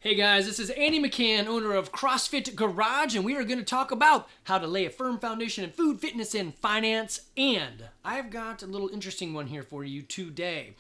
Hey guys, this is Andy McCann, owner of CrossFit Garage, and we are going to talk about how to lay a firm foundation in food, fitness, and finance. And I've got a little interesting one here for you today.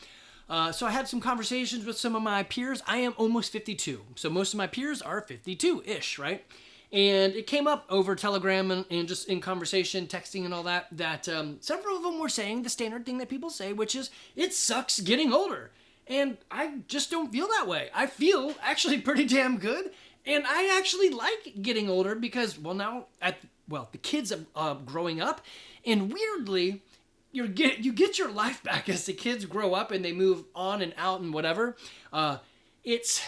So I had some conversations with some of my peers. I am almost 52, so most of my peers are 52-ish, right? And it came up over Telegram and just in conversation, texting and all that, several of them were saying the standard thing that people say, which is, it sucks getting older. And I just don't feel that way. I feel actually pretty damn good. And I actually like getting older because, the kids are growing up. And weirdly, you get your life back as the kids grow up and they move on and out and whatever. It's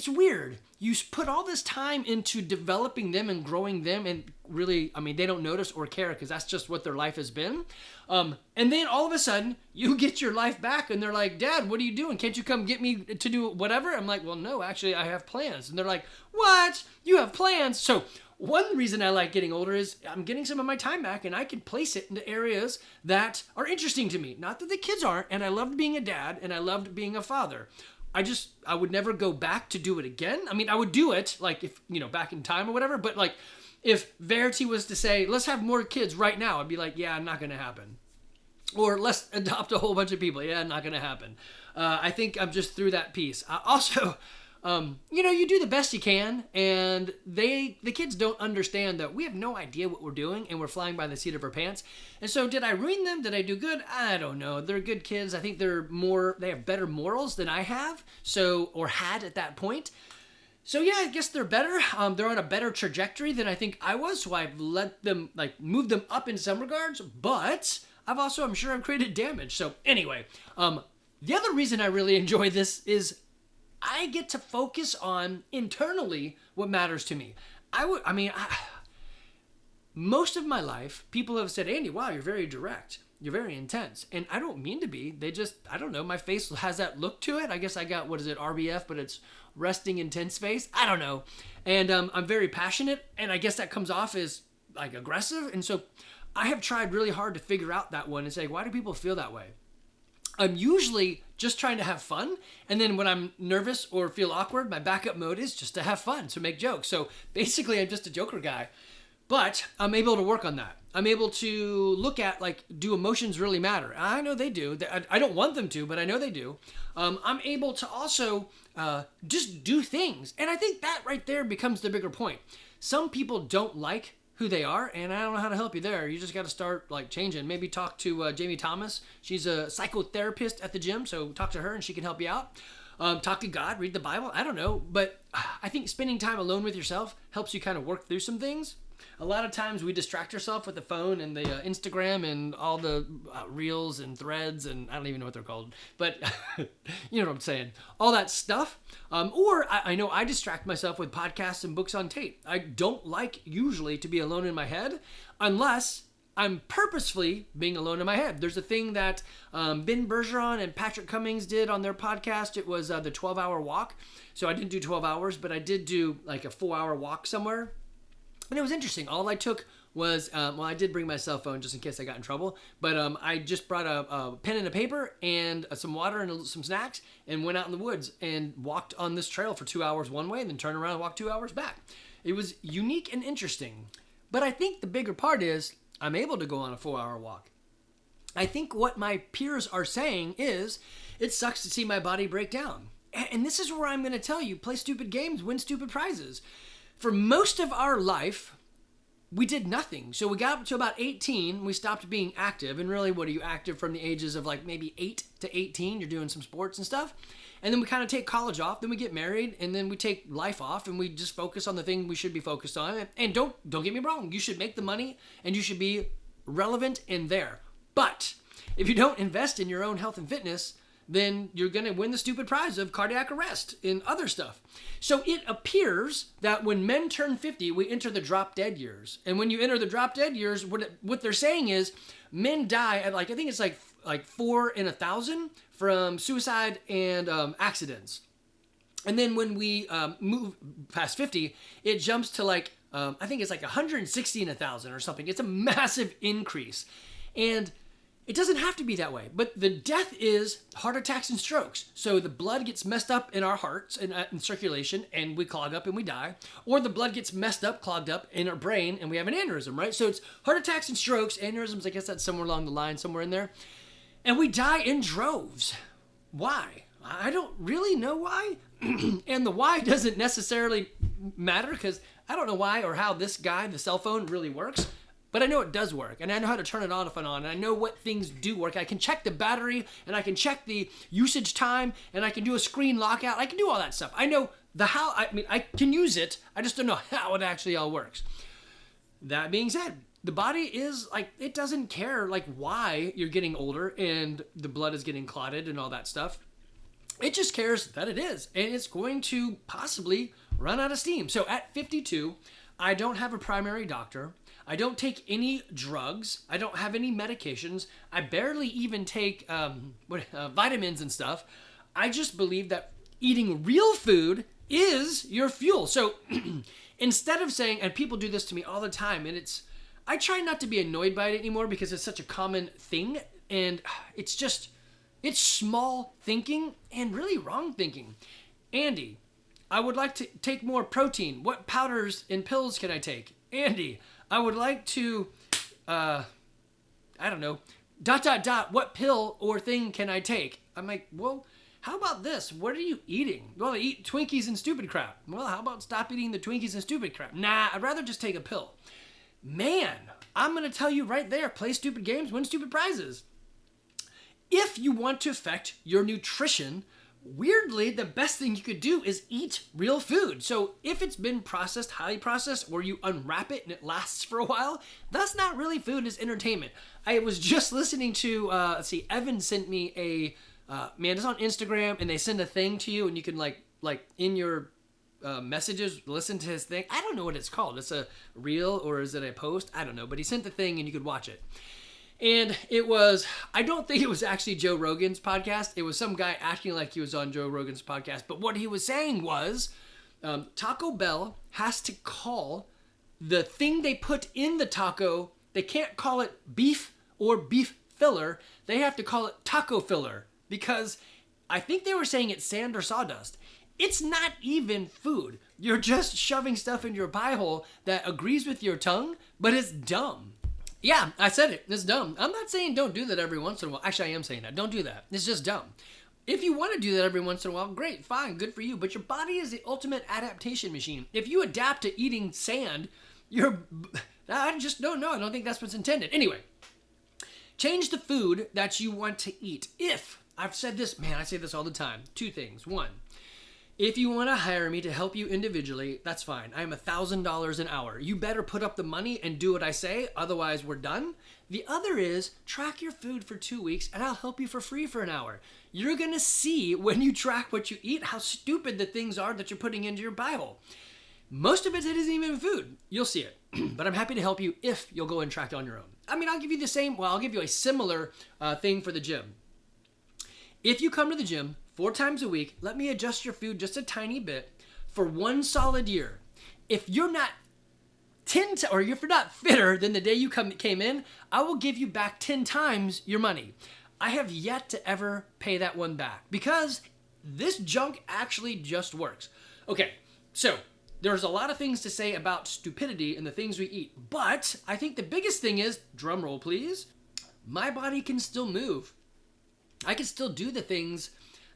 weird. You put all this time into developing them and growing them, and really, they don't notice or care because that's just what their life has been. And then all of a sudden, you get your life back and they're like, Dad, what are you doing? Can't you come get me to do whatever? I'm like, well, no, actually, I have plans. And they're like, what? You have plans? So one reason I like getting older is I'm getting some of my time back and I can place it into areas that are interesting to me. Not that the kids aren't, and I loved being a dad and I loved being a father. I would never go back to do it again. I would do it, like, if, back in time or whatever, but, like, if Verity was to say, let's have more kids right now, I'd be like, yeah, not going to happen. Or let's adopt a whole bunch of people. Yeah, not going to happen. I think I'm just through that piece. Also, you do the best you can, and the kids don't understand that we have no idea what we're doing, and we're flying by the seat of our pants. And so, did I ruin them? Did I do good? I don't know. They're good kids. I think they have better morals than I have, or had at that point. So yeah, I guess they're better. They're on a better trajectory than I think I was, so I've let them, move them up in some regards, but I'm sure I've created damage. So anyway, the other reason I really enjoy this is I get to focus on internally what matters to me. Most of my life, people have said, Andy, wow, you're very direct. You're very intense. And I don't mean to be. I don't know, my face has that look to it. I guess I got, RBF, but it's resting intense face. I don't know. And I'm very passionate, and I guess that comes off as, aggressive. And so I have tried really hard to figure out that one and say, why do people feel that way? I'm usually just trying to have fun. And then when I'm nervous or feel awkward, my backup mode is just to have fun, to make jokes. So basically, I'm just a joker guy. But I'm able to work on that. I'm able to look at, do emotions really matter? I know they do. I don't want them to, but I know they do. I'm able to also just do things. And I think that right there becomes the bigger point. Some people don't like who they are, and I don't know how to help you there. You just got to start changing. Maybe talk to Jamie Thomas. She's a psychotherapist at the gym, so talk to her and she can help you out. Talk to God, read the Bible. I don't know, but I think spending time alone with yourself helps you kind of work through some things. A lot of times we distract ourselves with the phone and the Instagram and all the reels and threads, and I don't even know what they're called, but you know what I'm saying. All that stuff. Or I know I distract myself with podcasts and books on tape. I don't like usually to be alone in my head unless I'm purposefully being alone in my head. There's a thing that Ben Bergeron and Patrick Cummings did on their podcast. It was the 12-hour walk. So I didn't do 12 hours, but I did do a 4-hour walk somewhere. And it was interesting. All I took was, I did bring my cell phone just in case I got in trouble, but I just brought a pen and a paper and some water and some snacks and went out in the woods and walked on this trail for 2 hours one way and then turned around and walked 2 hours back. It was unique and interesting. But I think the bigger part is I'm able to go on a 4-hour walk. I think what my peers are saying is it sucks to see my body break down. And this is where I'm going to tell you, play stupid games, win stupid prizes. For most of our life, we did nothing. So we got up to about 18, we stopped being active. And really, what are you active from the ages of maybe 8 to 18? You're doing some sports and stuff. And then we kind of take college off, then we get married, and then we take life off, and we just focus on the thing we should be focused on. And don't get me wrong, you should make the money, and you should be relevant in there. But if you don't invest in your own health and fitness, then you're going to win the stupid prize of cardiac arrest and other stuff. So it appears that when men turn 50, we enter the drop dead years. And when you enter the drop dead years, what they're saying is men die at I think it's like 4 in 1,000 from suicide and accidents. And then when we move past 50, it jumps to I think it's 160 in 1,000 or something. It's a massive increase. And It doesn't have to be that way, but the death is heart attacks and strokes. So the blood gets messed up in our hearts and in circulation, and we clog up and we die. Or the blood gets messed up, clogged up in our brain, and we have an aneurysm, right? So it's heart attacks and strokes, aneurysms, I guess that's somewhere along the line, somewhere in there. And we die in droves. Why? I don't really know why. And the why doesn't necessarily matter, because I don't know why or how this guy, the cell phone, really works. But I know it does work, and I know how to turn it off and on, and I know what things do work. I can check the battery, and I can check the usage time, and I can do a screen lockout. I can do all that stuff. I know the how. I mean, I can use it. I just don't know how it actually all works. That being said, the body is like, it doesn't care like why you're getting older and the blood is getting clotted and all that stuff. It just cares that it is, and it's going to possibly run out of steam. So at 52, I don't have a primary doctor. I don't take any drugs. I don't have any medications. I barely even take vitamins and stuff. I just believe that eating real food is your fuel. So instead of saying, and people do this to me all the time, and I try not to be annoyed by it anymore because it's such a common thing, and it's small thinking and really wrong thinking. Andy, I would like to take more protein. What powders and pills can I take? Andy, I would like to, I don't know, ... what pill or thing can I take? I'm like, well, how about this? What are you eating? Well, I eat Twinkies and stupid crap. Well, how about stop eating the Twinkies and stupid crap? Nah, I'd rather just take a pill. Man, I'm going to tell you right there, play stupid games, win stupid prizes. If you want to affect your nutrition, weirdly, the best thing you could do is eat real food. So if it's been processed, highly processed, or you unwrap it and it lasts for a while, that's not really food, it's entertainment. I was just listening to, Evan sent me it's on Instagram, and they send a thing to you, and you can like in your messages, listen to his thing. I don't know what it's called. It's a reel, or is it a post? I don't know, but he sent the thing and you could watch it. And I don't think it was actually Joe Rogan's podcast. It was some guy acting like he was on Joe Rogan's podcast. But what he was saying was Taco Bell has to call the thing they put in the taco, they can't call it beef or beef filler. They have to call it taco filler, because I think they were saying it's sand or sawdust. It's not even food. You're just shoving stuff in your pie hole that agrees with your tongue, but it's dumb. Yeah, I said it. It's dumb. I'm not saying don't do that every once in a while. Actually, I am saying that. Don't do that. It's just dumb. If you want to do that every once in a while, great, fine, good for you. But your body is the ultimate adaptation machine. If you adapt to eating sand, I just don't know. I don't think that's what's intended. Anyway, change the food that you want to eat. I've said this, I say this all the time. Two things. One, if you want to hire me to help you individually, that's fine. I am $1,000 an hour. You better put up the money and do what I say, otherwise we're done. The other is track your food for 2 weeks and I'll help you for free for an hour. You're going to see when you track what you eat how stupid the things are that you're putting into your Bible. Most of it isn't even food. You'll see it. But I'm happy to help you if you'll go and track it on your own. I'll give you I'll give you a similar thing for the gym. If you come to the gym 4 times a week, let me adjust your food just a tiny bit for 1 solid year. If you're not if you're not fitter than the day you came in, I will give you back 10 times your money. I have yet to ever pay that one back because this junk actually just works. Okay, so there's a lot of things to say about stupidity and the things we eat, but I think the biggest thing is, drum roll please, my body can still move. I can still do the things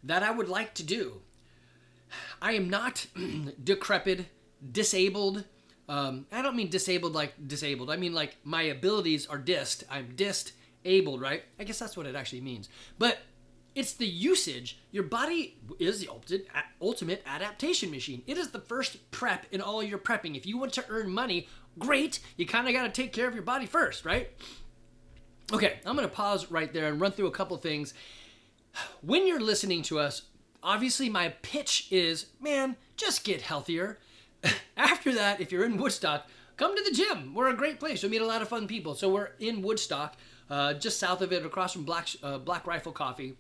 that I would like to do. I am not decrepit, disabled. I don't mean disabled like disabled. I mean like my abilities are dissed. I'm disabled, right? I guess that's what it actually means. But it's the usage. Your body is the ultimate adaptation machine. It is the first prep in all your prepping. If you want to earn money, great. You kind of got to take care of your body first, right? Okay, I'm going to pause right there and run through a couple things. When you're listening to us, obviously my pitch is, just get healthier. After that, if you're in Woodstock, come to the gym. We're a great place. You'll meet a lot of fun people. So we're in Woodstock, just south of it, across from Black Rifle Coffee.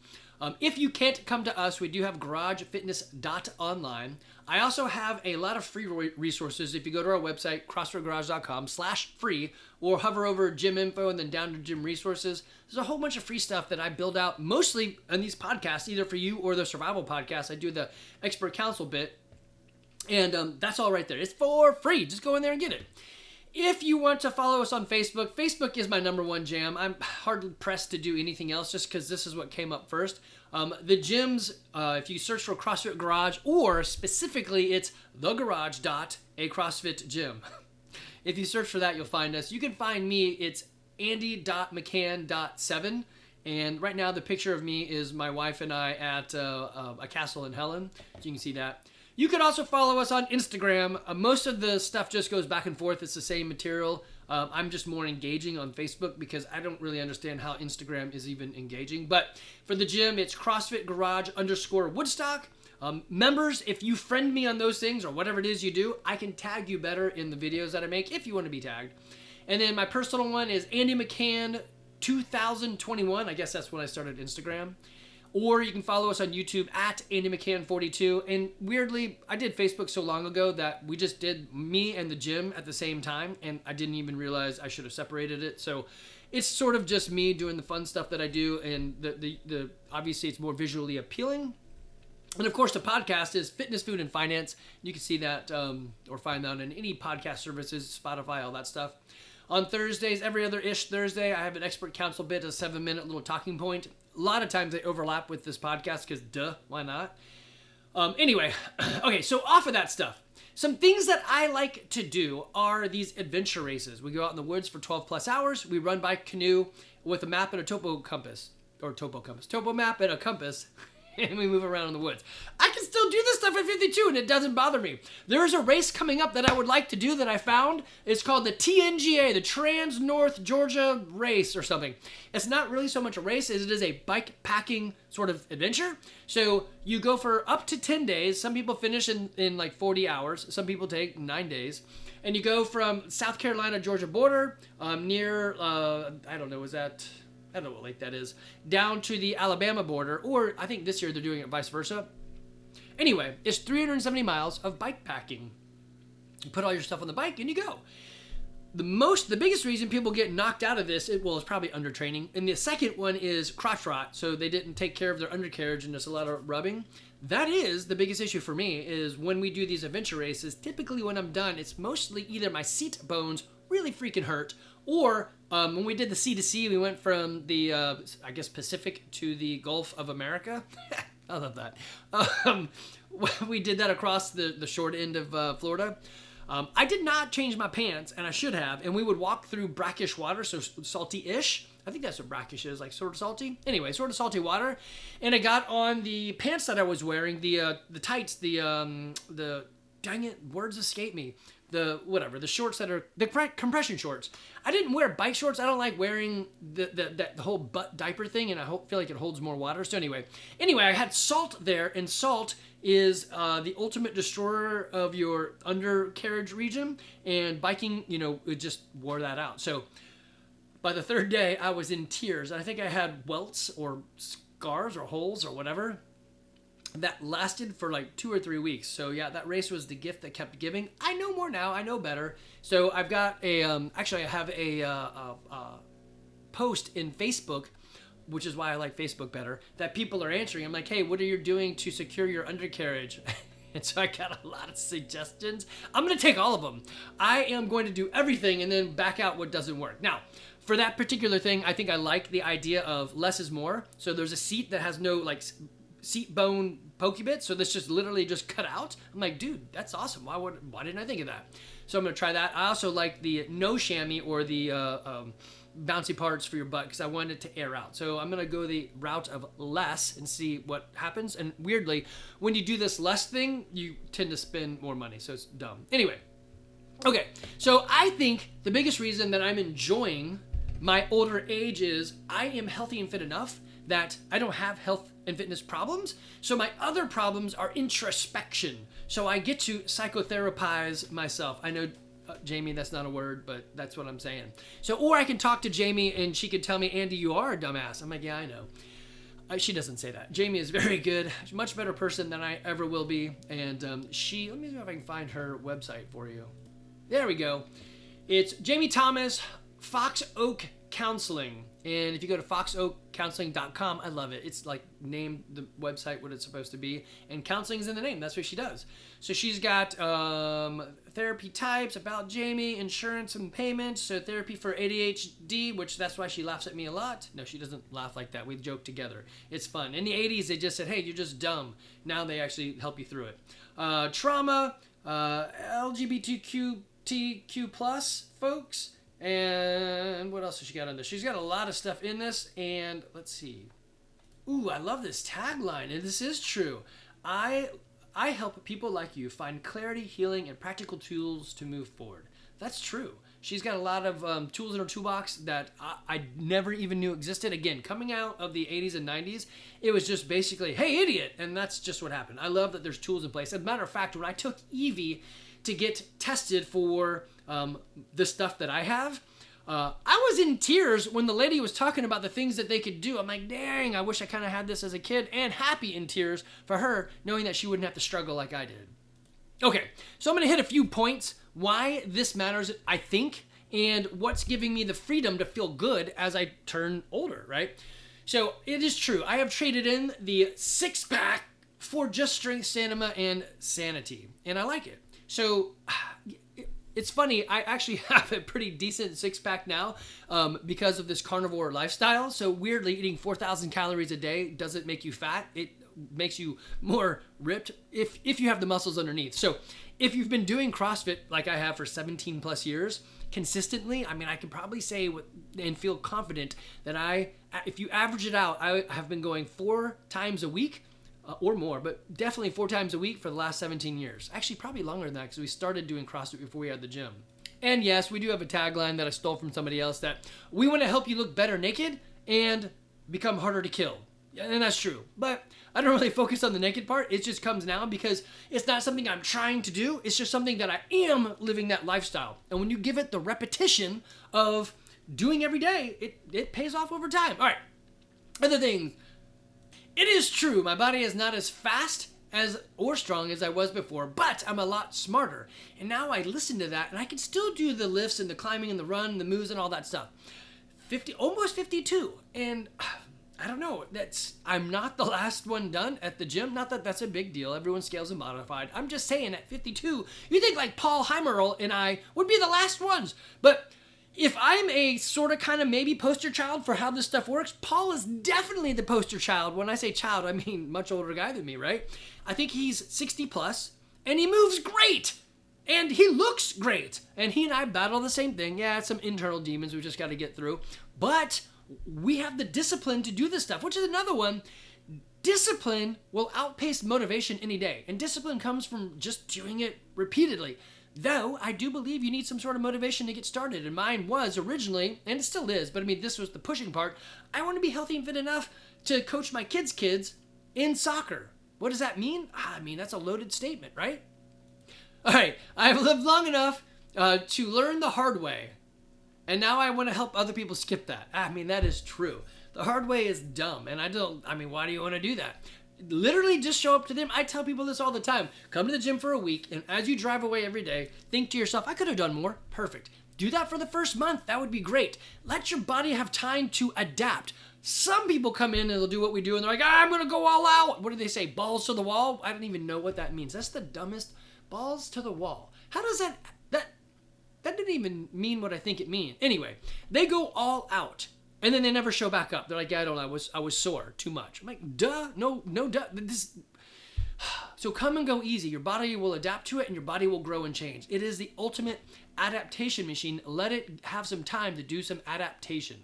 If you can't come to us, we do have garagefitness.online. I also have a lot of free resources. If you go to our website, crossfitgarage.com/free, or hover over gym info and then down to gym resources, there's a whole bunch of free stuff that I build out mostly on these podcasts, either for you or the survival podcast. I do the expert counsel bit, and that's all right there. It's for free. Just go in there and get it. If you want to follow us on Facebook, Facebook is my number one jam. I'm hardly pressed to do anything else just because this is what came up first. The gyms, if you search for CrossFit Garage, or specifically it's The Garage a CrossFit Gym. If you search for that, you'll find us. You can find me, it's andy.mccann.7. And right now the picture of me is my wife and I at a castle in Helen. So you can see that. You can also follow us on Instagram. Most of the stuff just goes back and forth. It's the same material. I'm just more engaging on Facebook because I don't really understand how Instagram is even engaging. But for the gym, it's CrossFit Garage _Woodstock. Members, if you friend me on those things or whatever it is you do, I can tag you better in the videos that I make if you want to be tagged. And then my personal one is Andy McCann 2021. I guess that's when I started Instagram. Or you can follow us on YouTube at Andy McCann 42. And weirdly, I did Facebook so long ago that we just did me and the gym at the same time, and I didn't even realize I should have separated it. So it's sort of just me doing the fun stuff that I do, and the obviously it's more visually appealing. And of course, the podcast is Fitness, Food, and Finance. You can see that or find that on any podcast services, Spotify, all that stuff. On Thursdays, every other-ish Thursday, I have an expert counsel bit, a 7-minute little talking point. A lot of times they overlap with this podcast because, duh, why not? Anyway, okay, so off of that stuff. Some things that I like to do are these adventure races. We go out in the woods for 12 plus hours. We run by canoe with a map and a topo map and a compass. And we move around in the woods. I can still do this stuff at 52 and it doesn't bother me. There's a race coming up that I would like to do that I found. It's called the TNGA, the Trans North Georgia Race or something. It's not really so much a race as it is a bike packing sort of adventure. So you go for up to 10 days. Some people finish in like 40 hours. Some people take 9 days. And you go from South Carolina, Georgia border near, I don't know what lake that is, down to the Alabama border, or I think this year they're doing it vice versa. Anyway, it's 370 miles of bike packing. You put all your stuff on the bike and you go. The biggest reason people get knocked out of this, it's probably undertraining. And the second one is crotch rot. So they didn't take care of their undercarriage and there's a lot of rubbing. That is the biggest issue for me, is when we do these adventure races, typically when I'm done, it's mostly either my seat bones really freaking hurt, or when we did the sea to sea, we went from the, Pacific to the Gulf of America. I love that. We did that across the short end of Florida. I did not change my pants, and I should have, and we would walk through brackish water, so salty-ish. I think that's what brackish is, like sort of salty. Anyway, sort of salty water. And I got on the pants that I was wearing, the tights, dang it, words escape me. The shorts that are the compression shorts. I didn't wear bike shorts. I don't like wearing the whole butt diaper thing, and I feel like it holds more water. So anyway, I had salt there, and salt is the ultimate destroyer of your undercarriage region, and biking, it just wore that out. So by the third day, I was in tears. I think I had welts or scars or holes or whatever. That lasted for like 2 or 3 weeks. So yeah, that race was the gift that kept giving. I know more now. I know better. So I've got I have a post in Facebook, which is why I like Facebook better, that people are answering. I'm like, hey, what are you doing to secure your undercarriage? And so I got a lot of suggestions. I'm going to take all of them. I am going to do everything and then back out what doesn't work. Now, for that particular thing, I think I like the idea of less is more. So there's a seat that has no like seat bone pokey bits, so this just literally just cut out. I'm like, dude, that's awesome. Why didn't I think of that? So I'm gonna try that. I also like the no chamois or the bouncy parts for your butt because I wanted it to air out. So I'm gonna go the route of less and see what happens. And weirdly, when you do this less thing, you tend to spend more money. So it's dumb. Anyway, okay. So I think the biggest reason that I'm enjoying my older age is I am healthy and fit enough that I don't have health and fitness problems. So my other problems are introspection. So I get to psychotherapize myself. I know, Jamie, that's not a word, but that's what I'm saying. So, or I can talk to Jamie and she could tell me, Andy, you are a dumbass. I'm like, yeah, I know. She doesn't say that. Jamie is very good. She's a much better person than I ever will be. And let me see if I can find her website for you. There we go. It's Jamie Thomas, Fox Oak Counseling. And if you go to foxoakcounseling.com, I love it. It's like named the website what it's supposed to be. And counseling is in the name. That's what she does. So she's got therapy types, about Jamie, insurance and payments. So therapy for ADHD, which that's why she laughs at me a lot. No, she doesn't laugh like that. We joke together. It's fun. In the 80s, they just said, hey, you're just dumb. Now they actually help you through it. Trauma, LGBTQ plus folks. And what else has she got on this? She's got a lot of stuff in this. And let's see. Ooh, I love this tagline. And this is true. I help people like you find clarity, healing, and practical tools to move forward. That's true. She's got a lot of tools in her toolbox that I never even knew existed. Again, coming out of the 80s and 90s, it was just basically, hey, idiot. And that's just what happened. I love that there's tools in place. As a matter of fact, when I took Evie to get tested for the stuff that I have, I was in tears when the lady was talking about the things that they could do. I'm like, dang, I wish I kind of had this as a kid, and happy in tears for her, knowing that she wouldn't have to struggle like I did. Okay, so I'm going to hit a few points why this matters, I think, and what's giving me the freedom to feel good as I turn older, right? So it is true. I have traded in the six-pack for just strength, stamina, and sanity, and I like it. So it's funny, I actually have a pretty decent six-pack now because of this carnivore lifestyle. So weirdly, eating 4,000 calories a day doesn't make you fat. It makes you more ripped if you have the muscles underneath. So if you've been doing CrossFit like I have for 17 plus years consistently, I mean, I can probably say and feel confident that if you average it out, I have been going 4 times a week. Or more, but definitely 4 times a week for the last 17 years. Actually, probably longer than that because we started doing CrossFit before we had the gym. And yes, we do have a tagline that I stole from somebody else that we want to help you look better naked and become harder to kill. And that's true. But I don't really focus on the naked part. It just comes now because it's not something I'm trying to do. It's just something that I am living that lifestyle. And when you give it the repetition of doing every day, it pays off over time. All right. Other things. It is true, my body is not as fast or strong as I was before, but I'm a lot smarter. And now I listen to that, and I can still do the lifts and the climbing and the run and the moves and all that stuff. Almost 52, and I don't know, I'm not the last one done at the gym. Not that that's a big deal. Everyone's scales are modified. I'm just saying at 52, you think like Paul Heimerl and I would be the last ones, but if I'm a sort of kind of maybe poster child for how this stuff works, Paul is definitely the poster child. When I say child, I mean much older guy than me, right? I think he's 60 plus, and he moves great, and he looks great. And he and I battle the same thing. Yeah, it's some internal demons we just got to get through. But we have the discipline to do this stuff, which is another one. Discipline will outpace motivation any day. And discipline comes from just doing it repeatedly. Though, I do believe you need some sort of motivation to get started. And mine was originally, and it still is, but I mean, this was the pushing part. I want to be healthy and fit enough to coach my kids' in soccer. What does that mean? I mean, that's a loaded statement, right? All right, I've lived long enough to learn the hard way. And now I want to help other people skip that. I mean, that is true. The hard way is dumb. And why do you want to do that? Literally just show up to them. I tell people this all the time. Come to the gym for a week, and as you drive away every day, think to yourself, I could have done more. Perfect. Do that for the first month. That would be great. Let your body have time to adapt. Some people come in and they'll do what we do, and they're like, I'm going to go all out. What do they say? Balls to the wall? I don't even know what that means. That's the dumbest. Balls to the wall. How does that didn't even mean what I think it means. Anyway, they go all out. And then they never show back up. They're like, yeah, I don't know, I was sore too much. I'm like, duh, no, duh. So come and go easy. Your body will adapt to it, and your body will grow and change. It is the ultimate adaptation machine. Let it have some time to do some adaptation.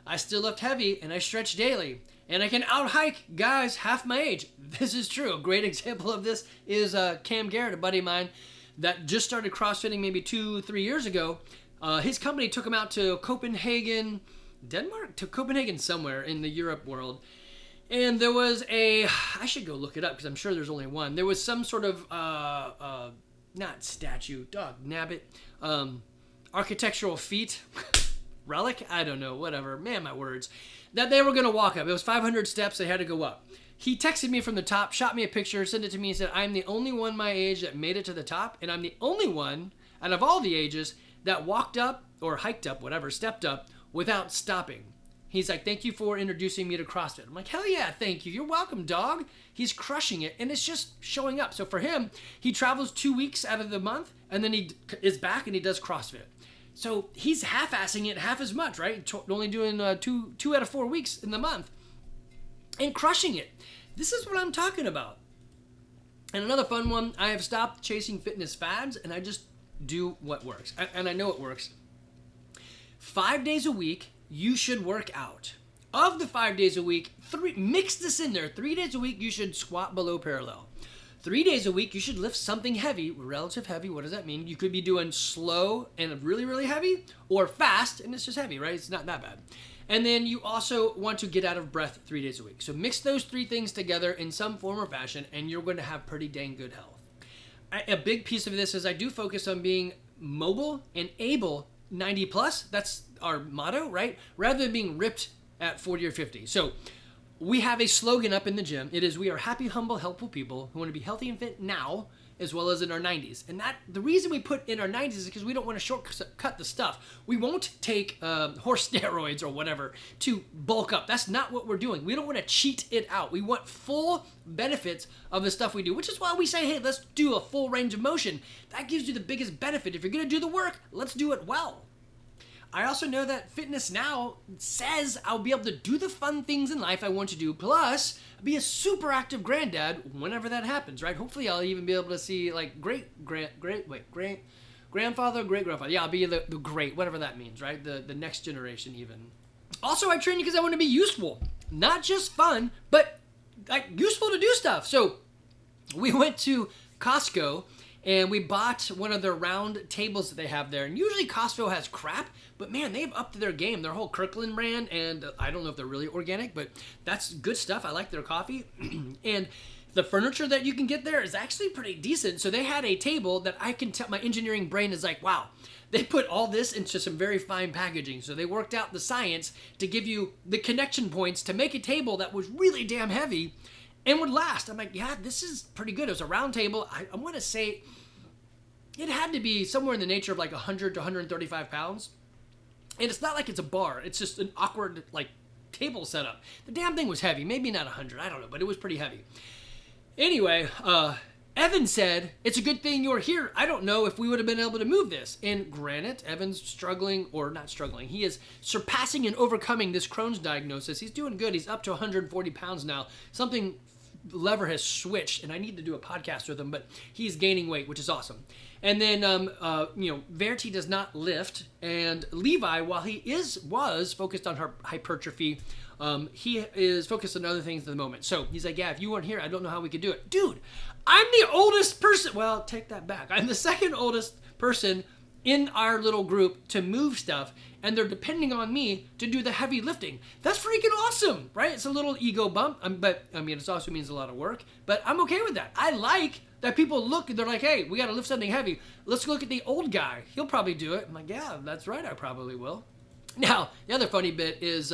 I still lift heavy, and I stretch daily. And I can out-hike guys half my age. This is true. A great example of this is Cam Garrett, a buddy of mine, that just started CrossFitting maybe 2-3 years ago. His company took him out to Copenhagen, Denmark, to Copenhagen somewhere in the Europe world. And there was I should go look it up because I'm sure there's only one. There was some sort of, not statue, dog nabbit, architectural feat, relic, I don't know, whatever, man, my words, that they were going to walk up. It was 500 steps they had to go up. He texted me from the top, shot me a picture, sent it to me, and said, I'm the only one my age that made it to the top, and I'm the only one out of all the ages that walked up, or hiked up, whatever, stepped up, without stopping. He's like, thank you for introducing me to CrossFit. I'm like, hell yeah, thank you. You're welcome, dog. He's crushing it, and it's just showing up. So for him, he travels 2 weeks out of the month, and then he is back and he does CrossFit. So he's half-assing it half as much, right? Only doing two out of 4 weeks in the month and crushing it. This is what I'm talking about. And another fun one, I have stopped chasing fitness fads, and I just do what works. And I know it works. 5 days a week, you should work out. Of the 5 days a week, mix this in there. 3 days a week, you should squat below parallel. 3 days a week, you should lift something heavy, relative heavy. What does that mean? You could be doing slow and really, really heavy, or fast, and it's just heavy, right? It's not that bad. And then you also want to get out of breath 3 days a week. So mix those three things together in some form or fashion, and you're going to have pretty dang good health. A big piece of this is I do focus on being mobile and able 90 plus. That's our motto, right? Rather than being ripped at 40 or 50. So we have a slogan up in the gym. It is, we are happy, humble, helpful people who want to be healthy and fit now as well as in our 90s. And that the reason we put in our 90s is because we don't want to shortcut the stuff. We won't take horse steroids or whatever to bulk up. That's not what we're doing. We don't want to cheat it out. We want full benefits of the stuff we do, which is why we say, hey, let's do a full range of motion. That gives you the biggest benefit. If you're going to do the work, let's do it well. I also know that Fitness Now says I'll be able to do the fun things in life I want to do, plus be a super active granddad whenever that happens, right? Hopefully I'll even be able to see like grandfather, great-grandfather. Yeah, I'll be the great, whatever that means, right? The next generation even. Also, I train because I want to be useful. Not just fun, but like useful to do stuff. So we went to Costco and we bought one of their round tables that they have there. And usually Costco has crap, but man, they've upped their game. Their whole Kirkland brand, and I don't know if they're really organic, but that's good stuff. I like their coffee. And the furniture that you can get there is actually pretty decent. So they had a table that I can tell, my engineering brain is like, wow, they put all this into some very fine packaging. So they worked out the science to give you the connection points to make a table that was really damn heavy and would last. I'm like, yeah, this is pretty good. It was a round table. I want to say it had to be somewhere in the nature of like 100 to 135 pounds. And it's not like it's a bar. It's just an awkward like table setup. The damn thing was heavy. Maybe not 100. I don't know, but it was pretty heavy. Anyway, Evan said, it's a good thing you're here. I don't know if we would have been able to move this. And granted, Evan's struggling, or not struggling. He is surpassing and overcoming this Crohn's diagnosis. He's doing good. He's up to 140 pounds now. Something lever has switched, and I need to do a podcast with him, but he's gaining weight, which is awesome. And then, Verity does not lift, and Levi, while he was focused on her hypertrophy, he is focused on other things at the moment. So he's like, yeah, if you weren't here, I don't know how we could do it. Dude, I'm the oldest person. Well, take that back. I'm the second oldest person in our little group to move stuff, and they're depending on me to do the heavy lifting. That's freaking awesome, right? It's a little ego bump, but I mean, it also means a lot of work, but I'm okay with that. I like that people look and they're like, hey, we got to lift something heavy. Let's look at the old guy. He'll probably do it. I'm like, yeah, that's right. I probably will. Now, the other funny bit is,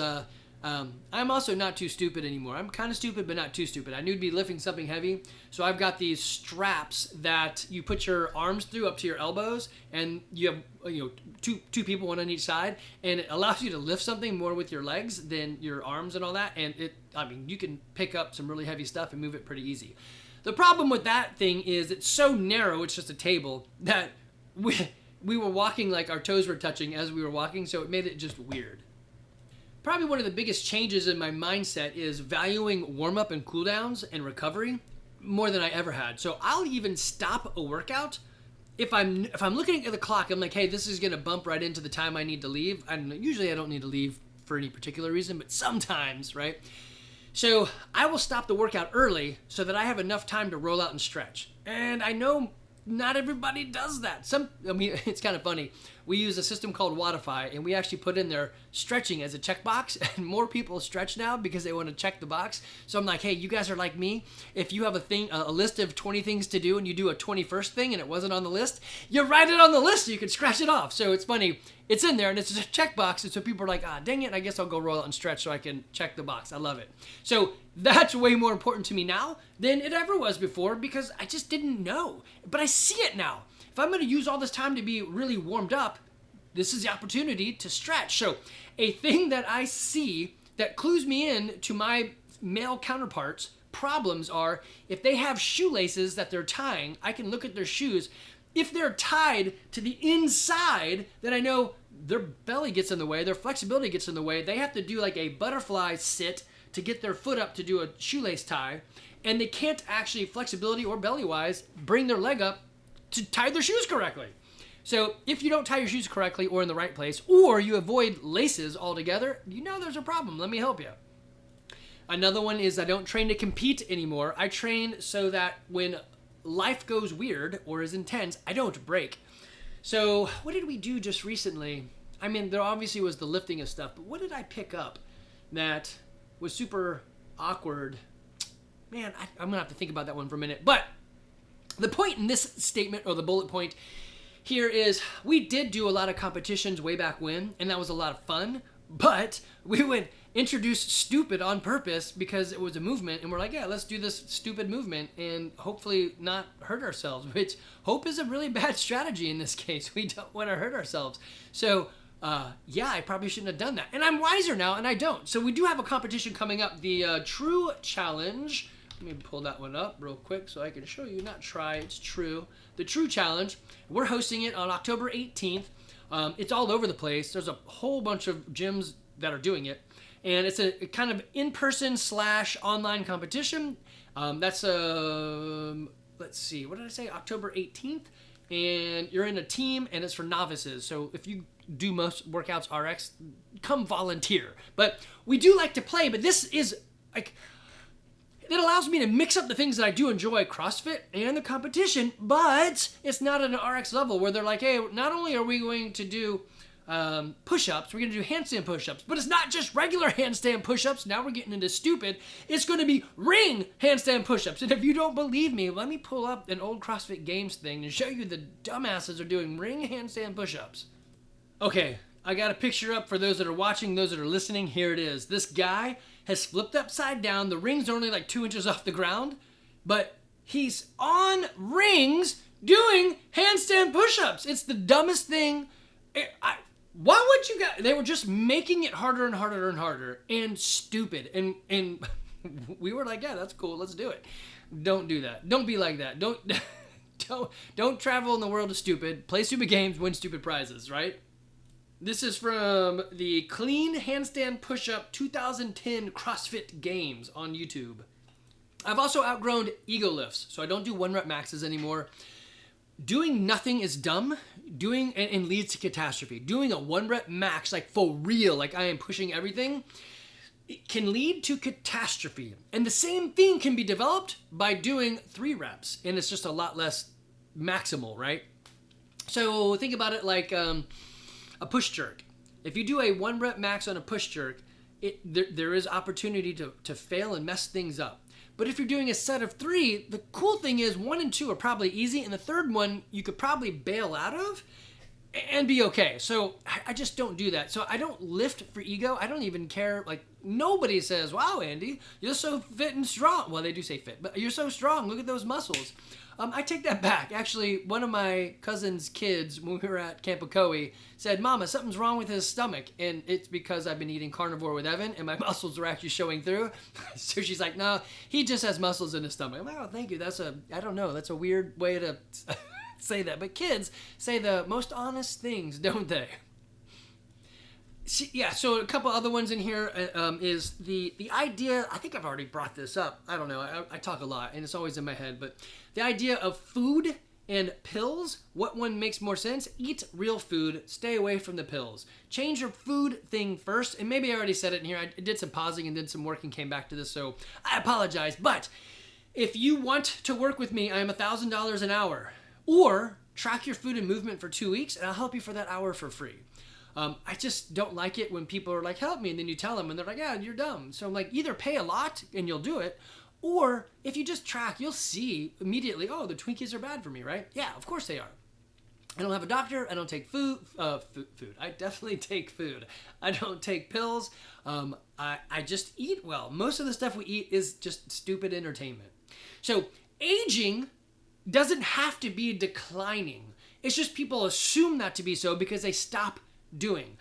I'm also not too stupid anymore. I'm kind of stupid, but not too stupid. I knew to be lifting something heavy, so I've got these straps that you put your arms through up to your elbows, and you have two people, one on each side, and it allows you to lift something more with your legs than your arms and all that. And you can pick up some really heavy stuff and move it pretty easy. The problem with that thing is it's so narrow. It's just a table that we were walking like our toes were touching as we were walking, so it made it just weird. Probably one of the biggest changes in my mindset is valuing warm-up and cool-downs and recovery more than I ever had. So I'll even stop a workout if I'm looking at the clock. I'm like, hey, this is gonna bump right into the time I need to leave. Usually I don't need to leave for any particular reason, but sometimes, right? So I will stop the workout early so that I have enough time to roll out and stretch. And I know not everybody does that. It's kind of funny. We use a system called Wodify, and we actually put in there stretching as a checkbox, and more people stretch now because they want to check the box. So I'm like, hey, you guys are like me. If you have a list of 20 things to do, and you do a 21st thing and it wasn't on the list, you write it on the list so you can scratch it off. So it's funny. It's in there, and it's just a checkbox, and so people are like, dang it, I guess I'll go roll out and stretch so I can check the box. I love it. So that's way more important to me now than it ever was before because I just didn't know. But I see it now. If I'm going to use all this time to be really warmed up, this is the opportunity to stretch. So a thing that I see that clues me in to my male counterparts' problems are if they have shoelaces that they're tying, I can look at their shoes. If they're tied to the inside, then I know their belly gets in the way, their flexibility gets in the way. They have to do like a butterfly sit to get their foot up to do a shoelace tie, and they can't actually, flexibility or belly-wise, bring their leg up to tie their shoes correctly. So if you don't tie your shoes correctly or in the right place, or you avoid laces altogether, you know there's a problem. Let me help you. Another one is I don't train to compete anymore. I train so that when life goes weird or is intense, I don't break. So what did we do just recently? I mean, there obviously was the lifting of stuff, but what did I pick up that was super awkward? Man, I'm gonna have to think about that one for a minute. But the point in this statement, or the bullet point here, is we did do a lot of competitions way back when, and that was a lot of fun, but we would introduce stupid on purpose because it was a movement, and we're like, yeah, let's do this stupid movement and hopefully not hurt ourselves, which hope is a really bad strategy in this case. We don't want to hurt ourselves. So yeah, I probably shouldn't have done that. And I'm wiser now, and I don't. So we do have a competition coming up, the True Challenge. Let me pull that one up real quick so I can show you. Not try, it's true. The True Challenge. We're hosting it on October 18th. It's all over the place. There's a whole bunch of gyms that are doing it. And it's a kind of in-person / online competition. That's, let's see, what did I say? October 18th. And you're in a team, and it's for novices. So if you do most workouts RX, come volunteer. But we do like to play, but this is like, it allows me to mix up the things that I do enjoy, CrossFit and the competition, but it's not at an RX level where they're like, hey, not only are we going to do push-ups, we're going to do handstand push-ups, but it's not just regular handstand push-ups. Now we're getting into stupid. It's going to be ring handstand push-ups. And if you don't believe me, let me pull up an old CrossFit Games thing and show you the dumbasses are doing ring handstand push-ups. Okay, I got a picture up for those that are watching, those that are listening. Here it is. This guy has flipped upside down. The rings are only like 2 inches off the ground, but he's on rings doing handstand push-ups. It's the dumbest thing. Why would you guys? They were just making it harder and harder and harder and stupid. And we were like, yeah, that's cool. Let's do it. Don't do that. Don't be like that. Don't travel in the world of stupid. Play stupid games, win stupid prizes, right? This is from the Clean Handstand Push-Up 2010 CrossFit Games on YouTube. I've also outgrown ego lifts, so I don't do 1 rep maxes anymore. Doing nothing is dumb. And leads to catastrophe. Doing a 1 rep max, like for real, like I am pushing everything, it can lead to catastrophe. And the same thing can be developed by doing 3 reps, and it's just a lot less maximal, right? So think about it like a push jerk. If you do a 1 rep max on a push jerk, there is opportunity to fail and mess things up. But if you're doing a set of 3, the cool thing is 1 and 2 are probably easy, and the third one you could probably bail out of and be okay. So I just don't do that. So I don't lift for ego. I don't even care. Like, nobody says, wow, Andy, you're so fit and strong. Well, they do say fit, but you're so strong. Look at those muscles. I take that back. Actually, one of my cousin's kids, when we were at Camp Ocoee, said, Mama, something's wrong with his stomach. And it's because I've been eating carnivore with Evan, and my muscles are actually showing through. So she's like, no, he just has muscles in his stomach. I'm like, oh, thank you. I don't know. That's a weird way to say that. But kids say the most honest things, don't they? Yeah, so a couple other ones in here is the idea. I think I've already brought this up. I don't know. I talk a lot, and it's always in my head. But the idea of food and pills, what one makes more sense? Eat real food. Stay away from the pills. Change your food thing first. And maybe I already said it in here. I did some pausing and did some work and came back to this, so I apologize. But if you want to work with me, I am $1,000 an hour. or track your food and movement for 2 weeks, and I'll help you for that hour for free. I just don't like it when people are like, help me, and then you tell them, and they're like, yeah, you're dumb. So I'm like, either pay a lot and you'll do it, or if you just track, you'll see immediately, oh, the Twinkies are bad for me, right? Yeah, of course they are. I don't have a doctor. I don't take food. I definitely take food. I don't take pills. I just eat well. Most of the stuff we eat is just stupid entertainment. So aging doesn't have to be declining. It's just people assume that to be so because they stop doing.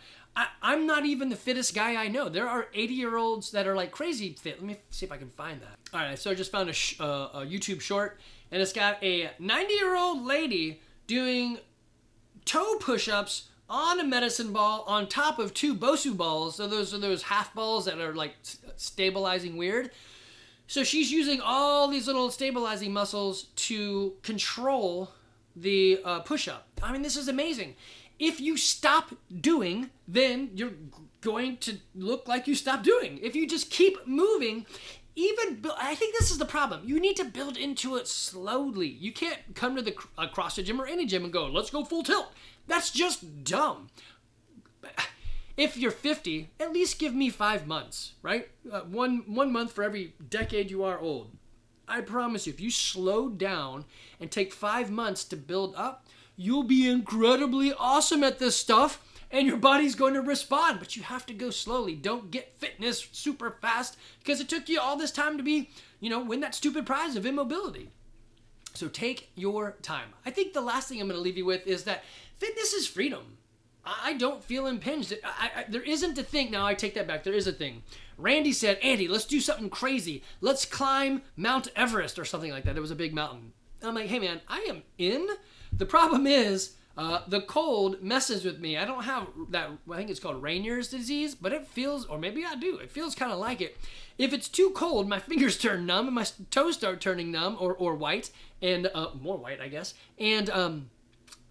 I'm not even the fittest guy I know. There are 80-year-olds that are like crazy fit. Let me see if I can find that. All right, so I just found a YouTube short, and it's got a 90-year-old lady doing toe push-ups on a medicine ball on top of 2 Bosu balls. So those are those half balls that are like stabilizing weird. So she's using all these little stabilizing muscles to control the push-up. I mean, this is amazing. If you stop doing, then you're going to look like you stopped doing. If you just keep moving, I think this is the problem. You need to build into it slowly. You can't come to the CrossFit gym or any gym and go, let's go full tilt. That's just dumb. If you're 50, at least give me 5 months, right? One month for every decade you are old. I promise you, if you slow down and take 5 months to build up, you'll be incredibly awesome at this stuff, and your body's going to respond. But you have to go slowly. Don't get fitness super fast because it took you all this time to be, win that stupid prize of immobility. So take your time. I think the last thing I'm going to leave you with is that fitness is freedom. I don't feel impinged. There isn't a thing. Now I take that back. There is a thing. Randy said, Andy, let's do something crazy. Let's climb Mount Everest or something like that. It was a big mountain. And I'm like, hey man, I am in. The problem is the cold messes with me. I don't have that, I think it's called Rainier's disease, but it feels, or maybe I do, it feels kind of like it. If it's too cold, my fingers turn numb and my toes start turning numb or white, and more white, I guess. And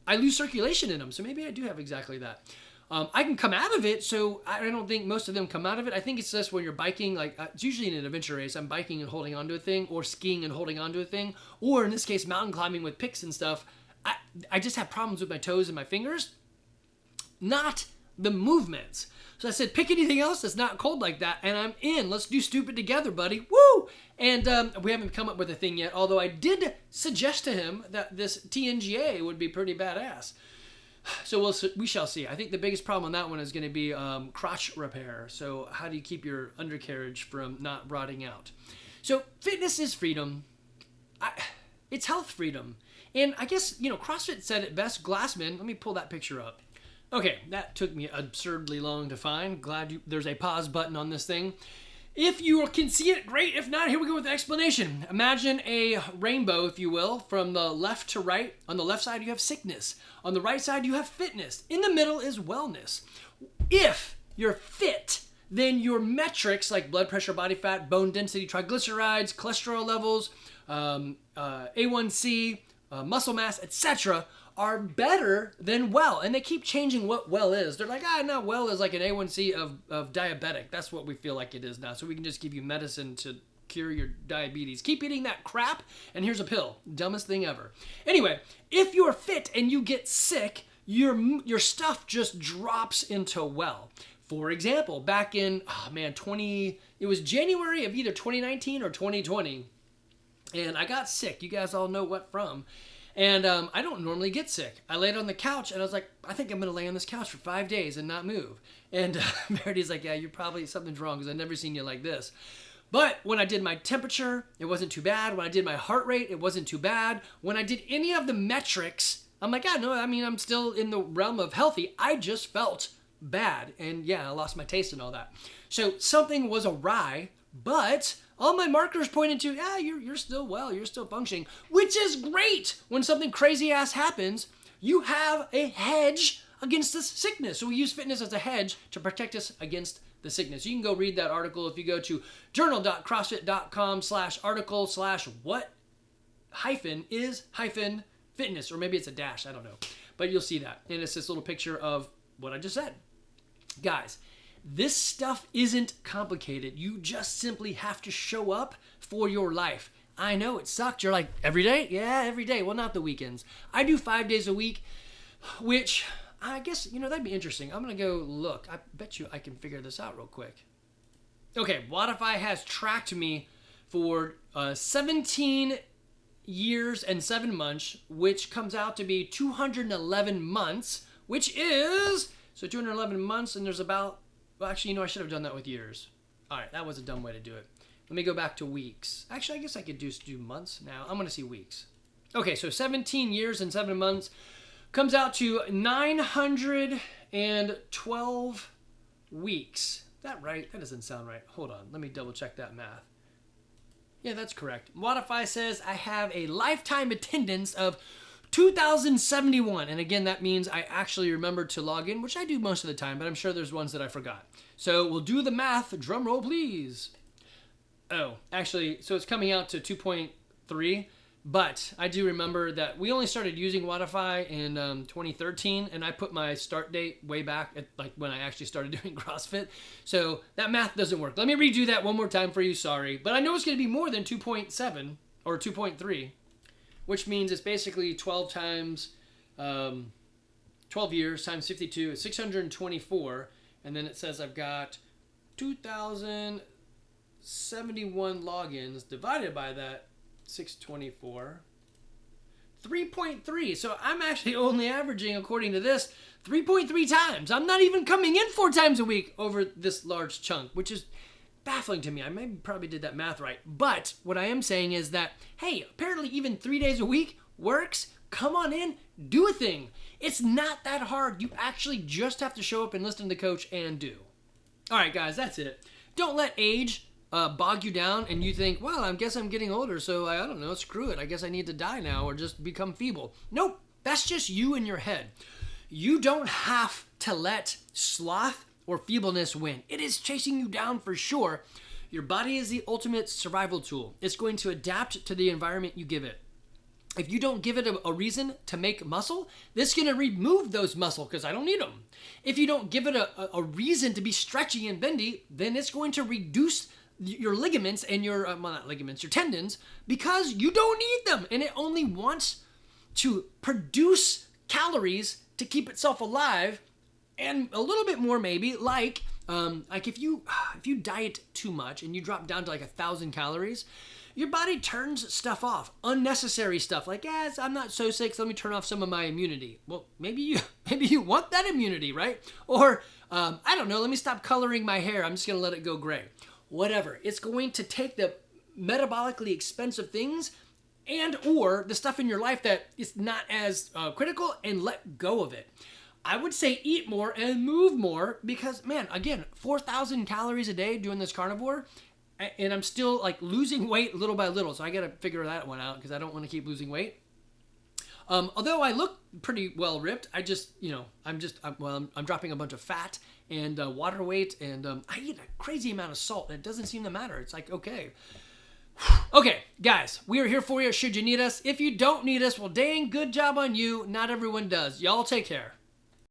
I lose circulation in them, so maybe I do have exactly that. I can come out of it, so I don't think most of them come out of it. I think it's just when you're biking, like it's usually in an adventure race, I'm biking and holding onto a thing, or skiing and holding onto a thing, or in this case, mountain climbing with picks and stuff. I just have problems with my toes and my fingers, not the movements. So I said, pick anything else that's not cold like that, and I'm in. Let's do stupid together, buddy. Woo! And we haven't come up with a thing yet, although I did suggest to him that this TNGA would be pretty badass. So we shall see. I think the biggest problem on that one is going to be crotch repair. So how do you keep your undercarriage from not rotting out? So fitness is freedom. It's health freedom. And I guess, CrossFit said it best. Glassman, let me pull that picture up. Okay, that took me absurdly long to find. Glad there's a pause button on this thing. If you can see it, great. If not, here we go with the explanation. Imagine a rainbow, if you will, from the left to right. On the left side, you have sickness. On the right side, you have fitness. In the middle is wellness. If you're fit, then your metrics like blood pressure, body fat, bone density, triglycerides, cholesterol levels, A1C, muscle mass, etc., are better than well. And they keep changing what well is. They're like, now well is like an A1C of diabetic. That's what we feel like it is now. So we can just give you medicine to cure your diabetes. Keep eating that crap, and here's a pill. Dumbest thing ever. Anyway, if you're fit and you get sick, your stuff just drops into well. For example, back in, it was January of either 2019 or 2020, and I got sick. You guys all know what from. And I don't normally get sick. I laid on the couch, and I was like, I think I'm going to lay on this couch for 5 days and not move. And Verity's like, yeah, something's wrong because I've never seen you like this. But when I did my temperature, it wasn't too bad. When I did my heart rate, it wasn't too bad. When I did any of the metrics, I'm like, I'm still in the realm of healthy. I just felt bad. And I lost my taste and all that. So something was awry, but all my markers pointed to, you're still well, you're still functioning, which is great. When something crazy ass happens, you have a hedge against this sickness. So we use fitness as a hedge to protect us against the sickness. You can go read that article if you go to journal.crossfit.com/article/what -is -fitness, or maybe it's a dash, I don't know. But you'll see that. And it's this little picture of what I just said. Guys, this stuff isn't complicated. You just simply have to show up for your life. I know it sucked. You're like, every day? Yeah, every day. Well, not the weekends. I do 5 days a week, which I guess, that'd be interesting. I'm going to go look. I bet you I can figure this out real quick. Okay, Wodify has tracked me for 17 years and 7 months, which comes out to be 211 months, which is, so 211 months, and there's about, well, actually, I should have done that with years. All right, that was a dumb way to do it. Let me go back to weeks. Actually, I guess I could do months now. I'm going to see weeks. Okay, so 17 years and 7 months comes out to 912 weeks. Is that right? That doesn't sound right. Hold on. Let me double check that math. Yeah, that's correct. Wodify says I have a lifetime attendance of 2,071. And again, that means I actually remembered to log in, which I do most of the time, but I'm sure there's ones that I forgot. So we'll do the math. Drum roll, please. Oh, actually, so it's coming out to 2.3, but I do remember that we only started using Wodify in 2013, and I put my start date way back at like when I actually started doing CrossFit. So that math doesn't work. Let me redo that one more time for you, sorry. But I know it's going to be more than 2.7 or 2.3, which means it's basically 12 times, 12 years times 52 is 624, and then it says I've got 2,071 logins divided by that 624, 3.3. So I'm actually only averaging, according to this, 3.3 times. I'm not even coming in 4 times a week over this large chunk, which is baffling to me. I probably did that math right. But what I am saying is that, hey, apparently even 3 days a week works. Come on in, do a thing. It's not that hard. You actually just have to show up and listen to the coach and do. All right, guys, that's it. Don't let age bog you down and you think, well, I guess I'm getting older, so I don't know, screw it. I guess I need to die now or just become feeble. Nope, that's just you in your head. You don't have to let sloth or feebleness win. It is chasing you down for sure. Your body is the ultimate survival tool. It's going to adapt to the environment you give it. If you don't give it a reason to make muscle, this is going to remove those muscle because I don't need them. If you don't give it a reason to be stretchy and bendy, then it's going to reduce your ligaments and your, not ligaments, your tendons, because you don't need them. And it only wants to produce calories to keep itself alive and a little bit more maybe, like if you diet too much and you drop down to like 1,000 calories, your body turns stuff off, unnecessary stuff. Like, yes, I'm not so sick, so let me turn off some of my immunity. Well, maybe you want that immunity, right? Or, I don't know, let me stop coloring my hair. I'm just going to let it go gray. Whatever. It's going to take the metabolically expensive things and or the stuff in your life that is not as critical and let go of it. I would say eat more and move more because, man, again, 4,000 calories a day doing this carnivore, and I'm still like losing weight little by little. So I got to figure that one out because I don't want to keep losing weight. Although I look pretty well ripped, I'm dropping a bunch of fat and water weight, and I eat a crazy amount of salt, and it doesn't seem to matter. It's like, okay. Okay, guys, we are here for you should you need us. If you don't need us, well, dang, good job on you. Not everyone does. Y'all take care.